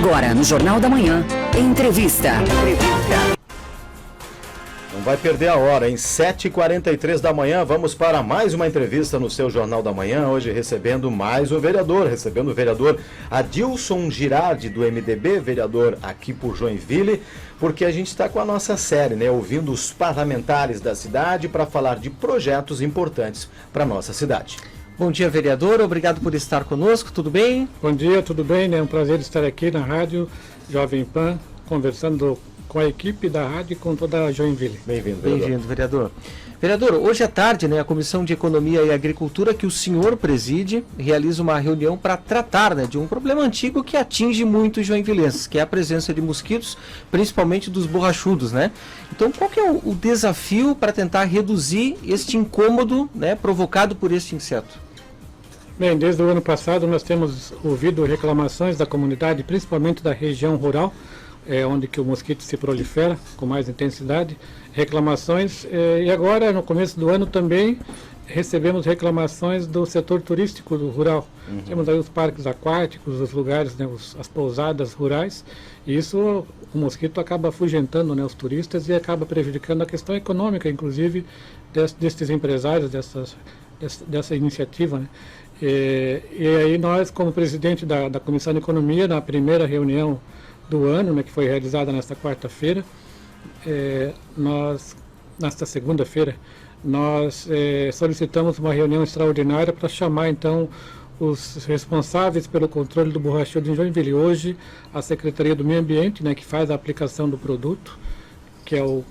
Agora, no Jornal da Manhã, entrevista. Não vai perder a hora, em 7h43 da manhã, vamos para mais uma entrevista no seu Jornal da Manhã, hoje recebendo mais um vereador, recebendo o vereador Adilson Girardi, do MDB, vereador aqui por Joinville, porque a gente está com a nossa série, né, ouvindo os parlamentares da cidade para falar de projetos importantes para a nossa cidade. Bom dia, vereador, obrigado por estar conosco, tudo bem? Bom dia, tudo bem, né? É um prazer estar aqui na Rádio Jovem Pan, conversando com a equipe da rádio e com toda a Joinville. Bem-vindo, vereador. Bem-vindo, vereador. Vereador, hoje à tarde, né, a Comissão de Economia e Agricultura, que o senhor preside, realiza uma reunião para tratar, né, de um problema antigo que atinge muitos joinvilenses, que é a presença de mosquitos, principalmente dos borrachudos, né? Então, qual que é o desafio para tentar reduzir este incômodo, né, provocado por este inseto? Bem, desde o ano passado nós temos ouvido reclamações da comunidade, principalmente da região rural, onde que o mosquito se prolifera com mais intensidade, reclamações, e agora no começo do ano também recebemos reclamações do setor turístico do rural. Temos aí os parques aquáticos, os lugares, né, as pousadas rurais, e isso o mosquito acaba afugentando, né, os turistas e acaba prejudicando a questão econômica, inclusive, destes empresários, dessa iniciativa, né? E aí nós, como presidente da Comissão de Economia, na primeira reunião do ano, né, que foi realizada nesta quarta-feira, nesta segunda-feira, nós solicitamos uma reunião extraordinária para chamar, então, os responsáveis pelo controle do borrachudo em Joinville. Hoje, a Secretaria do Meio Ambiente, né, que faz a aplicação do produto, que é um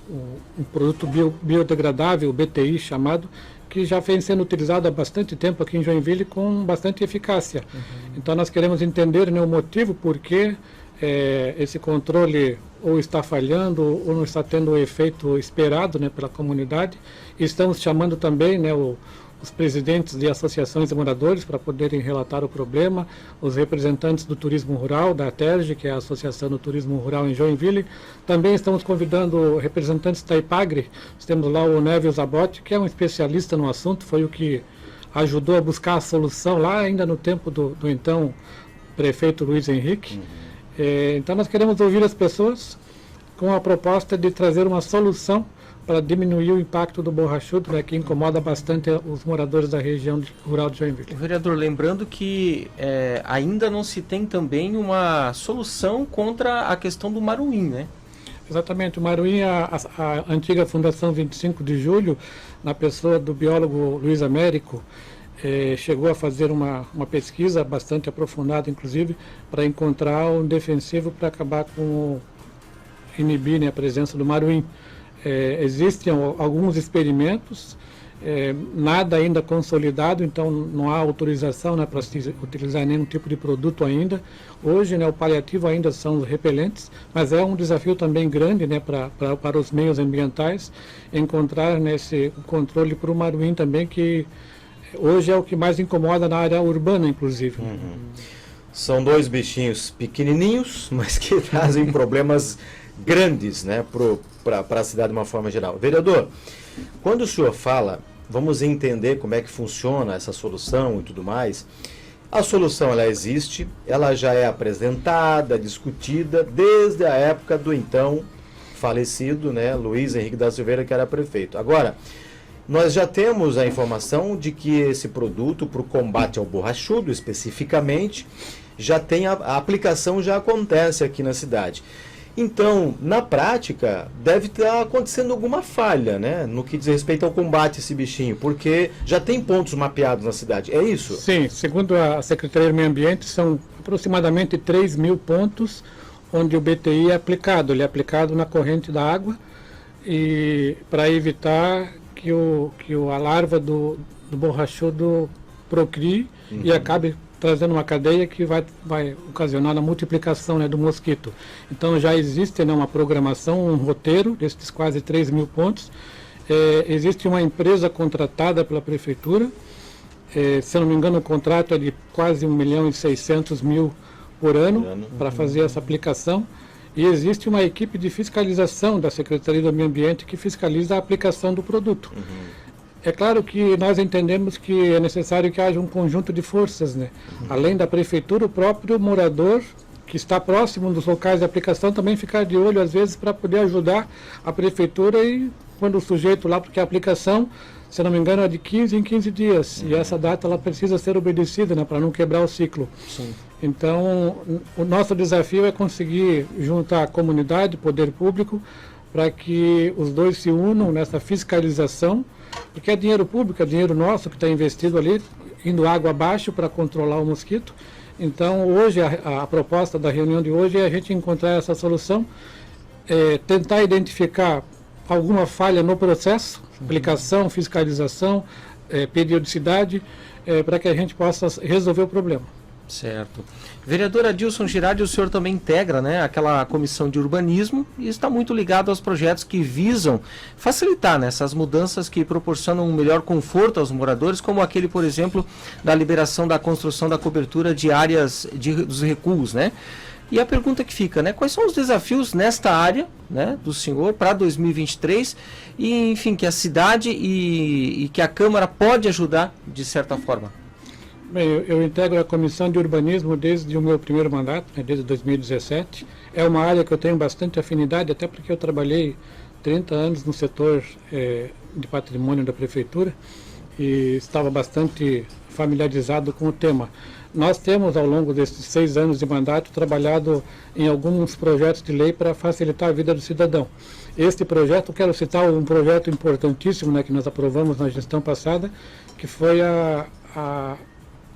produto biodegradável, o BTI chamado, que já vem sendo utilizado há bastante tempo aqui em Joinville com bastante eficácia. Então, nós queremos entender, né, o motivo por que esse controle ou está falhando ou não está tendo o efeito esperado, né, pela comunidade. E estamos chamando também, né, os presidentes de associações de moradores para poderem relatar o problema, os representantes do turismo rural, da ATERJ, que é a Associação do Turismo Rural em Joinville. Também estamos convidando representantes da IPAGRE. Temos lá o Neville Zabotti, que é um especialista no assunto, foi o que ajudou a buscar a solução lá ainda no tempo do então prefeito Luiz Henrique. Então nós queremos ouvir as pessoas com a proposta de trazer uma solução para diminuir o impacto do borrachudo, né, que incomoda bastante os moradores da região rural de Joinville. Vereador, lembrando que ainda não se tem também uma solução contra a questão do maruim, né? Exatamente, o maruim, a antiga Fundação 25 de Julho, na pessoa do biólogo Luiz Américo, chegou a fazer uma pesquisa bastante aprofundada, inclusive, para encontrar um defensivo para acabar com inibir, né, a presença do maruim. Existem alguns experimentos, nada ainda consolidado, então não há autorização, né, para se utilizar nenhum tipo de produto ainda. Hoje, né, o paliativo ainda são os repelentes, mas é um desafio também grande, né, para os meios ambientais encontrar, né, esse controle para o maruim também, que hoje é o que mais incomoda na área urbana, inclusive. São dois bichinhos pequenininhos, mas que trazem problemas grandes, né, para a cidade de uma forma geral. Vereador, quando o senhor fala, vamos entender como é que funciona essa solução e tudo mais. A solução, ela existe, ela já é apresentada, discutida desde a época do então falecido, né, Luiz Henrique da Silveira, que era prefeito. Agora, nós já temos a informação de que esse produto, para o combate ao borrachudo especificamente, já tem a aplicação, já acontece aqui na cidade. Então, na prática, deve estar acontecendo alguma falha, né, no que diz respeito ao combate a esse bichinho, porque já tem pontos mapeados na cidade, é isso? Sim, segundo a Secretaria do Meio Ambiente, são aproximadamente 3.000 pontos onde o BTI é aplicado. Ele é aplicado na corrente da água e para evitar que a larva do borrachudo procrie e acabe trazendo uma cadeia que vai ocasionar a multiplicação, né, do mosquito. Então já existe, né, uma programação, um roteiro desses quase 3.000 pontos. Existe uma empresa contratada pela prefeitura, se eu não me engano o contrato é de quase 1.600.000 por ano para fazer essa aplicação. E existe uma equipe de fiscalização da Secretaria do Meio Ambiente que fiscaliza a aplicação do produto. É claro que nós entendemos que é necessário que haja um conjunto de forças, né? Além da prefeitura, o próprio morador que está próximo dos locais de aplicação também ficar de olho, às vezes, para poder ajudar a prefeitura e quando o sujeito lá, porque a aplicação, se não me engano, é de 15 em 15 dias. E essa data ela precisa ser obedecida, né, para não quebrar o ciclo. Sim. Então, o nosso desafio é conseguir juntar a comunidade, poder público, para que os dois se unam nessa fiscalização, porque é dinheiro público, é dinheiro nosso que está investido ali, indo água abaixo para controlar o mosquito. Então, hoje, a proposta da reunião de hoje é a gente encontrar essa solução, tentar identificar alguma falha no processo, aplicação, fiscalização, periodicidade, para que a gente possa resolver o problema. Certo. Vereador Adilson Girardi, o senhor também integra, né, aquela comissão de urbanismo e está muito ligado aos projetos que visam facilitar, né, essas mudanças que proporcionam um melhor conforto aos moradores, como aquele, por exemplo, da liberação da construção da cobertura de áreas dos recuos, né? E a pergunta que fica, né, quais são os desafios nesta área, né, do senhor para 2023 e, enfim, que a cidade e que a Câmara pode ajudar de certa forma? Bem, eu integro a Comissão de Urbanismo desde o meu primeiro mandato, né, desde 2017. É uma área que eu tenho bastante afinidade, até porque eu trabalhei 30 anos no setor de patrimônio da Prefeitura e estava bastante familiarizado com o tema. Nós temos, ao longo desses 6 anos de mandato, trabalhado em alguns projetos de lei para facilitar a vida do cidadão. Este projeto, quero citar um projeto importantíssimo, né, que nós aprovamos na gestão passada, que foi a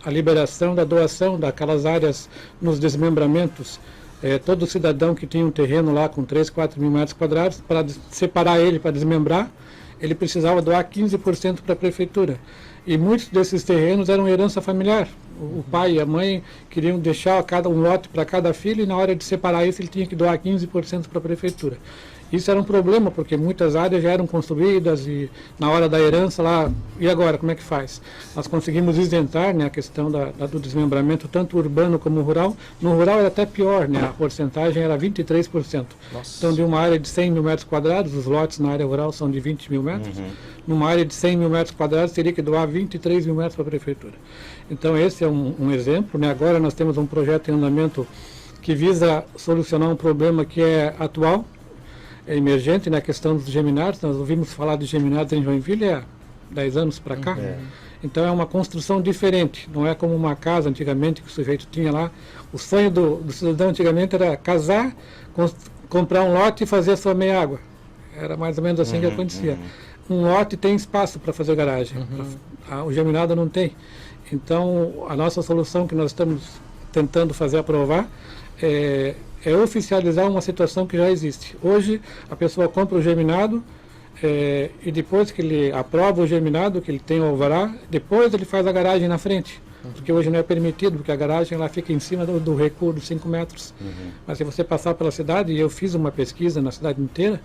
liberação da doação daquelas áreas nos desmembramentos. Todo cidadão que tinha um terreno lá com 3, 4 mil metros quadrados, para separar ele, para desmembrar, ele precisava doar 15% para a prefeitura. E muitos desses terrenos eram herança familiar. O pai e a mãe queriam deixar um lote para cada filho e na hora de separar isso ele tinha que doar 15% para a prefeitura. Isso era um problema, porque muitas áreas já eram construídas e na hora da herança lá, e agora, como é que faz? Nós conseguimos isentar, né, a questão do desmembramento, tanto urbano como rural. No rural era até pior, né, a porcentagem era 23%. Nossa. Então, de uma área de 100 mil metros quadrados, os lotes na área rural são de 20 mil metros, numa área de 100 mil metros quadrados teria que doar 23 mil metros para a prefeitura. Então, esse é um exemplo, né? Agora nós temos um projeto em andamento que visa solucionar um problema que é atual, emergente, na questão dos geminados. Nós ouvimos falar de geminados em Joinville há 10 anos para cá. Então é uma construção diferente, não é como uma casa antigamente que o sujeito tinha lá. O sonho do cidadão antigamente era casar, comprar um lote e fazer a sua meia água. Era mais ou menos assim que acontecia. Um lote tem espaço para fazer garagem, o geminado não tem. Então a nossa solução que nós estamos tentando fazer aprovar é oficializar uma situação que já existe. Hoje, a pessoa compra o geminado e depois que ele aprova o geminado, que ele tem o alvará, depois ele faz a garagem na frente. Porque hoje não é permitido, porque a garagem ela fica em cima do recuo dos 5 metros. Mas se você passar pela cidade, e eu fiz uma pesquisa na cidade inteira,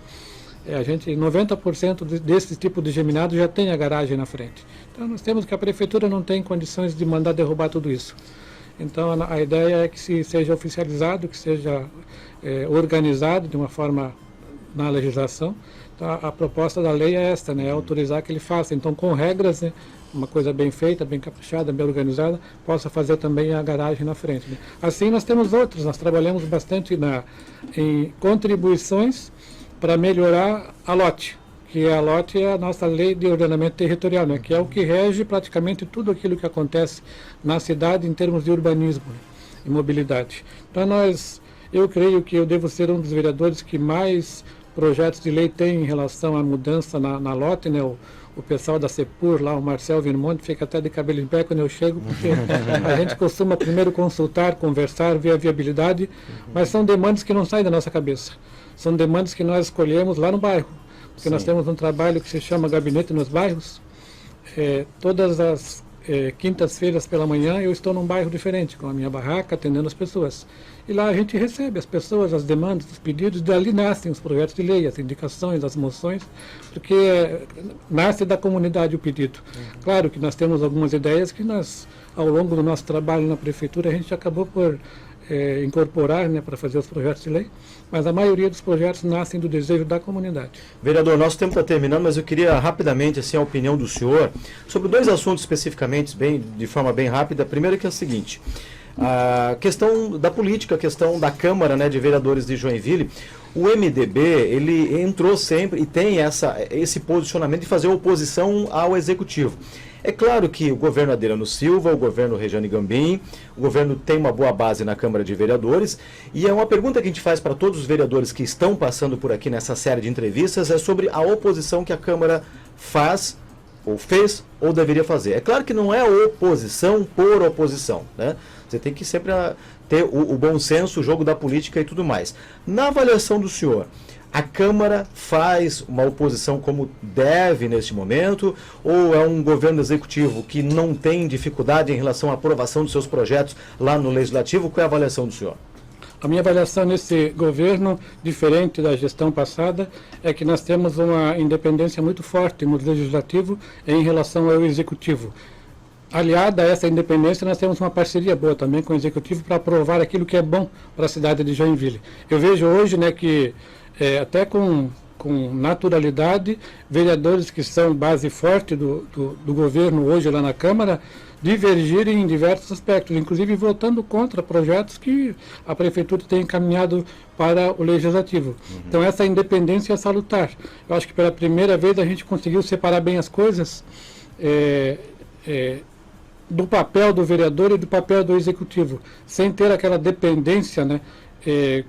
90% desse tipo de geminado já tem a garagem na frente. Então nós temos que a prefeitura não tem condições de mandar derrubar tudo isso. Então a ideia é que seja oficializado, que seja organizado de uma forma na legislação. Então a proposta da lei é esta, né, é autorizar que ele faça. Então com regras, né, uma coisa bem feita, bem caprichada, bem organizada, possa fazer também a garagem na frente. Né. Assim nós temos outros, nós trabalhamos bastante em contribuições para melhorar a LOT, que a LOT é a nossa lei de ordenamento territorial, né, que é o que rege praticamente tudo aquilo que acontece na cidade em termos de urbanismo e mobilidade. Então eu creio que eu devo ser um dos vereadores que mais projetos de lei tem em relação à mudança na LOT, né, o pessoal da CEPUR, lá o Marcel Virmonte, fica até de cabelo em pé quando eu chego, porque a gente costuma primeiro consultar, conversar, ver a viabilidade, mas são demandas que não saem da nossa cabeça. São demandas que nós escolhemos lá no bairro, porque nós temos um trabalho que se chama Gabinete nos Bairros. Todas as quintas-feiras pela manhã eu estou num bairro diferente, com a minha barraca, atendendo as pessoas. E lá a gente recebe as pessoas, as demandas, os pedidos, e dali nascem os projetos de lei, as indicações, as moções, porque nasce da comunidade o pedido. Claro que nós temos algumas ideias que nós, ao longo do nosso trabalho na prefeitura, a gente acabou por incorporar, né, para fazer os projetos de lei, mas a maioria dos projetos nascem do desejo da comunidade. Vereador, nosso tempo está terminando, mas eu queria rapidamente assim, a opinião do senhor sobre 2 assuntos especificamente, de forma bem rápida. Primeiro que é o seguinte, A questão da política, a questão da Câmara, né, de Vereadores de Joinville, o MDB, ele entrou sempre e tem esse posicionamento de fazer oposição ao Executivo. É claro que o governo Adriano Silva, o governo Rejane Gambim, o governo tem uma boa base na Câmara de Vereadores, e é uma pergunta que a gente faz para todos os vereadores que estão passando por aqui nessa série de entrevistas, é sobre a oposição que a Câmara faz, ou fez, ou deveria fazer. É claro que não é oposição por oposição, né? Você tem que sempre ter o bom senso, o jogo da política e tudo mais. Na avaliação do senhor, a Câmara faz uma oposição como deve neste momento, ou é um governo executivo que não tem dificuldade em relação à aprovação dos seus projetos lá no Legislativo? Qual é a avaliação do senhor? A minha avaliação nesse governo, diferente da gestão passada, é que nós temos uma independência muito forte no Legislativo em relação ao Executivo. Aliada a essa independência, nós temos uma parceria boa também com o Executivo para aprovar aquilo que é bom para a cidade de Joinville. Eu vejo hoje, né, que até com naturalidade, vereadores que são base forte do governo hoje lá na Câmara, divergirem em diversos aspectos, inclusive votando contra projetos que a Prefeitura tem encaminhado para o Legislativo. Então essa independência é salutar. Eu acho que pela primeira vez a gente conseguiu separar bem as coisas do papel do vereador e do papel do Executivo, sem ter aquela dependência, né,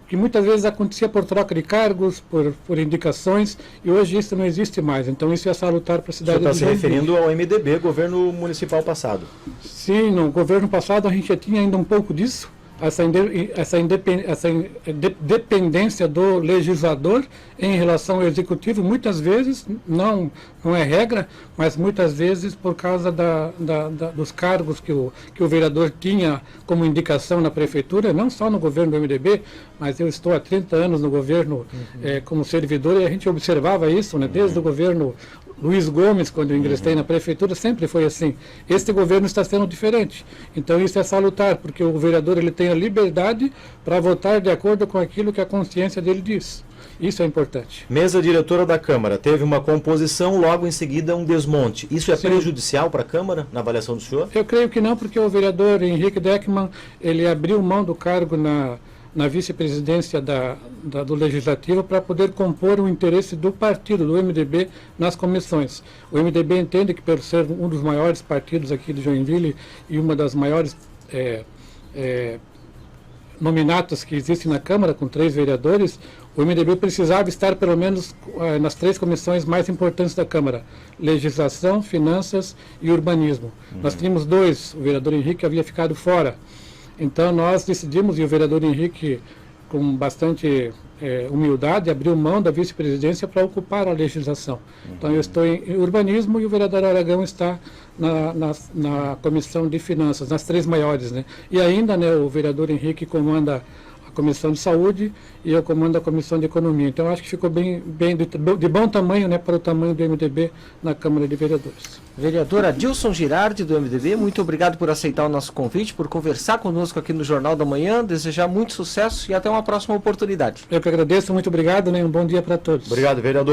que muitas vezes acontecia por troca de cargos, por indicações, e hoje isso não existe mais. Então isso é salutar para a cidade de Joinville. Você está se referindo ao MDB, governo municipal passado? Sim, no governo passado a gente já tinha ainda um pouco disso, essa dependência do legislador em relação ao executivo, muitas vezes, não é regra, mas muitas vezes por causa dos cargos que o vereador tinha como indicação na prefeitura, não só no governo do MDB, mas eu estou há 30 anos no governo como servidor, e a gente observava isso, né, desde o governo Luiz Gomes, quando eu ingressei na prefeitura, sempre foi assim. Este governo está sendo diferente. Então isso é salutar, porque o vereador ele tem a liberdade para votar de acordo com aquilo que a consciência dele diz. Isso é importante. Mesa diretora da Câmara, teve uma composição, logo em seguida um desmonte. Isso é prejudicial para a Câmara, na avaliação do senhor? Eu creio que não, porque o vereador Henrique Deckmann, ele abriu mão do cargo na vice-presidência do Legislativo para poder compor o interesse do partido, do MDB, nas comissões. O MDB entende que, por ser um dos maiores partidos aqui de Joinville e uma das maiores nominatas que existem na Câmara, com 3 vereadores, o MDB precisava estar pelo menos nas 3 comissões mais importantes da Câmara: Legislação, Finanças e Urbanismo. Nós tínhamos 2, o vereador Henrique havia ficado fora. Então nós decidimos, e o vereador Henrique, com bastante humildade, abriu mão da vice-presidência para ocupar a legislação. Então eu estou em urbanismo e o vereador Aragão está na comissão de finanças, nas 3 maiores, né? E ainda, né, o vereador Henrique comanda a comissão de saúde e eu comando a comissão de economia. Então acho que ficou bem de bom tamanho, né, para o tamanho do MDB na Câmara de Vereadores. Vereador Adilson Girardi, do MDB, muito obrigado por aceitar o nosso convite, por conversar conosco aqui no Jornal da Manhã, desejar muito sucesso e até uma próxima oportunidade. Eu que agradeço, muito obrigado, né, um bom dia para todos. Obrigado, vereador.